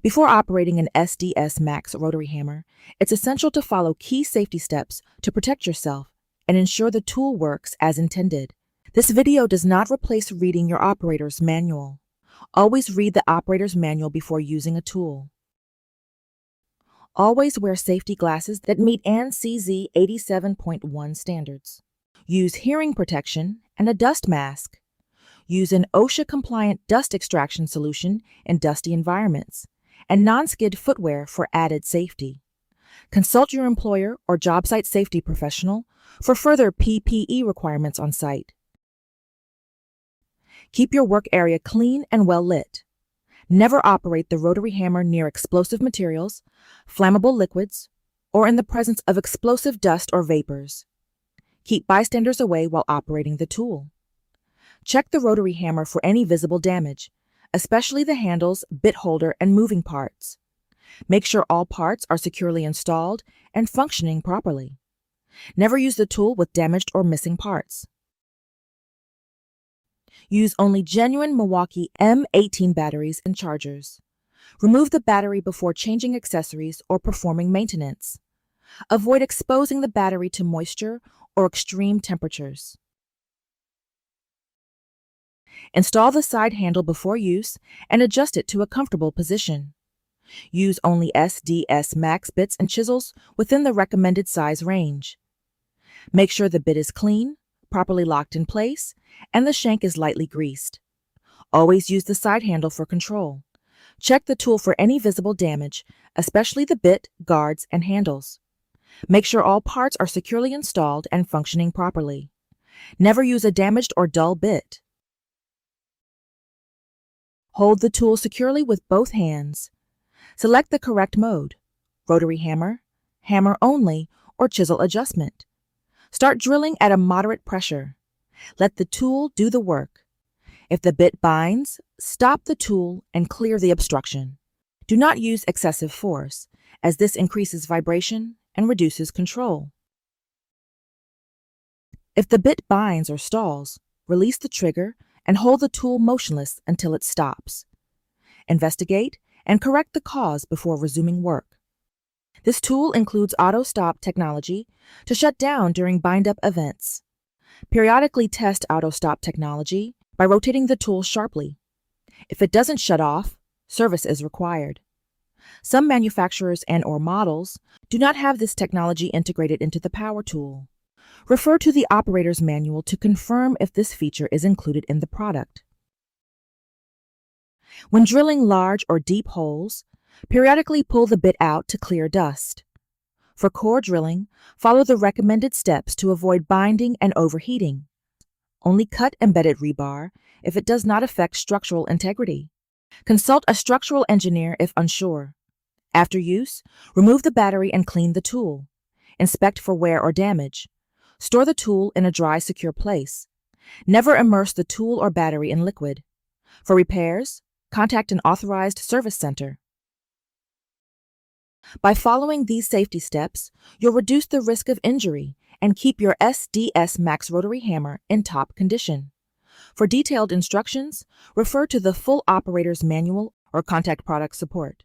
Before operating an SDS Max rotary hammer, it's essential to follow key safety steps to protect yourself and ensure the tool works as intended. This video does not replace reading your operator's manual. Always read the operator's manual before using a tool. Always wear safety glasses that meet ANSI 87.1 standards. Use hearing protection and a dust mask. Use an OSHA-compliant dust extraction solution in dusty environments, and non-skid footwear for added safety. Consult your employer or job site safety professional for further PPE requirements on site. Keep your work area clean and well lit. Never operate the rotary hammer near explosive materials, flammable liquids, or in the presence of explosive dust or vapors. Keep bystanders away while operating the tool. Check the rotary hammer for any visible damage, especially the handles, bit holder, and moving parts. Make sure all parts are securely installed and functioning properly. Never use the tool with damaged or missing parts. Use only genuine Milwaukee M18 batteries and chargers. Remove the battery before changing accessories or performing maintenance. Avoid exposing the battery to moisture or extreme temperatures. Install the side handle before use and adjust it to a comfortable position. Use only SDS Max bits and chisels within the recommended size range. Make sure the bit is clean, properly locked in place, and the shank is lightly greased. Always use the side handle for control. Check the tool for any visible damage, especially the bit, guards, and handles. Make sure all parts are securely installed and functioning properly. Never use a damaged or dull bit. Hold the tool securely with both hands. Select the correct mode: rotary hammer, hammer only, or chisel adjustment. Start drilling at a moderate pressure. Let the tool do the work. If the bit binds, stop the tool and clear the obstruction. Do not use excessive force, as this increases vibration and reduces control. If the bit binds or stalls, release the trigger and hold the tool motionless until it stops. Investigate and correct the cause before resuming work. This tool includes auto-stop technology to shut down during bind-up events. Periodically test auto-stop technology by rotating the tool sharply. If it doesn't shut off, service is required. Some manufacturers and/or models do not have this technology integrated into the power tool. Refer to the operator's manual to confirm if this feature is included in the product. When drilling large or deep holes, periodically pull the bit out to clear dust. For core drilling, follow the recommended steps to avoid binding and overheating. Only cut embedded rebar if it does not affect structural integrity. Consult a structural engineer if unsure. After use, remove the battery and clean the tool. Inspect for wear or damage. Store the tool in a dry, secure place. Never immerse the tool or battery in liquid. For repairs, contact an authorized service center. By following these safety steps, you'll reduce the risk of injury and keep your SDS Max rotary hammer in top condition. For detailed instructions, refer to the full operator's manual or contact product support.